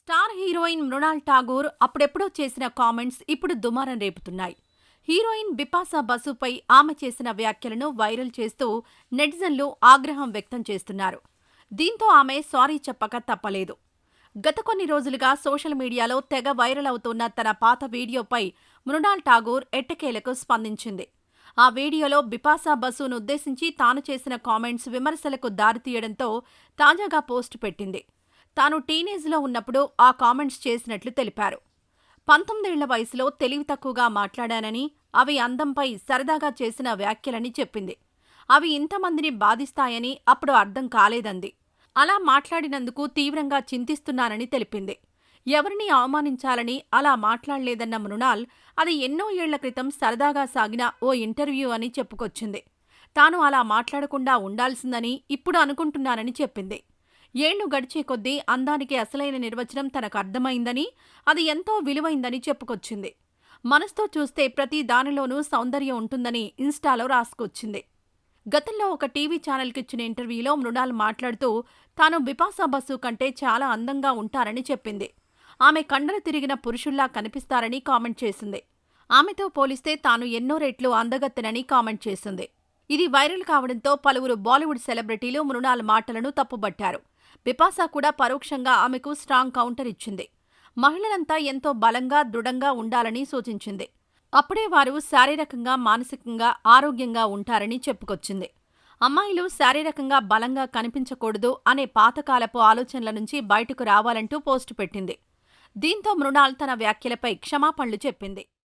Star heroine Mrunal Tagore అప్పుడెప్పుడో చేసిన comments ఇప్పుడు దుమారం రేపుతున్నాయి. హీరోయిన్ బిపాసా బసుపై ఆమె చేసిన వ్యాఖ్యలను వైరల్ చేస్తూ నెటిజన్లు ఆగ్రహం వ్యక్తం చేస్తున్నారు. దీంతో ఆమె సారీ చెప్పక తప్పలేదు. గత కొన్ని రోజులుగా సోషల్ మీడియాలో తెగ వైరల్ అవుతున్న తన పాత వీడియోపై మృణాల్ ఠాగూర్ ఎట్టకేలకు స్పందించింది. ఆ వీడియోలో బిపాసా బసును ఉద్దేశించి తాను చేసిన కామెంట్స్ విమర్శలకు దారితీయడంతో తాజాగా పోస్టు పెట్టింది. తాను టీనేజ్లో ఉన్నప్పుడు ఆ కామెంట్స్ చేసినట్లు తెలిపారు. 19 ఏళ్ల వయసులో తెలివి తక్కువగా మాట్లాడానని, అవి అందంపై సరదాగా చేసిన వ్యాఖ్యలని చెప్పింది. అవి ఇంతమందిని బాధిస్తాయని అప్పుడు అర్థం కాలేదంది. అలా మాట్లాడినందుకు తీవ్రంగా చింతిస్తున్నానని తెలిపింది. ఎవరినీ అవమానించాలని అలా మాట్లాడలేదన్న మృణాల్, అది ఎన్నో ఏళ్ల క్రితం సరదాగా సాగిన ఓ ఇంటర్వ్యూ అని చెప్పుకొచ్చింది. తాను అలా మాట్లాడకుండా ఉండాల్సిందని ఇప్పుడు అనుకుంటున్నానని చెప్పింది. ఏళ్లు గడిచే కొద్దీ అందానికి అసలైన నిర్వచనం తనకు అర్థమైందని, అది ఎంతో విలువైందని చెప్పుకొచ్చింది. మనసుతో చూస్తే ప్రతి దానిలోనూ సౌందర్యం ఉంటుందని ఇన్స్టాలో రాసుకొచ్చింది. గతంలో ఒక టీవీ ఛానల్కిచ్చిన ఇంటర్వ్యూలో మృణాల్ మాట్లాడుతూ తాను బిపాసా బసు కంటే చాలా అందంగా ఉంటారని చెప్పింది. ఆమె కండలు తిరిగిన పురుషుల్లా కనిపిస్తారని కామెంట్ చేసింది. ఆమెతో పోలిస్తే తాను ఎన్నో రెట్లు అందగత్తెనని కామెంట్ చేసింది. ఇది వైరల్ కావడంతో పలువురు బాలీవుడ్ సెలబ్రిటీలు మృణాల్ మాటలను తప్పుబట్టారు. బిపాసా కూడా పరోక్షంగా ఆమెకు స్ట్రాంగ్ కౌంటర్ ఇచ్చింది. మహిళలంతా ఎంతో బలంగా, దృఢంగా ఉండాలని సూచించింది. అప్పుడే వారు శారీరకంగా, మానసికంగా ఆరోగ్యంగా ఉంటారని చెప్పుకొచ్చింది. అమ్మాయిలు శారీరకంగా బలంగా కనిపించకూడదు అనే పాతకాలపు ఆలోచనల నుంచి బయటకు రావాలంటూ పోస్టు పెట్టింది. దీంతో మృణాల్ తన వ్యాఖ్యలపై క్షమాపణలు చెప్పింది.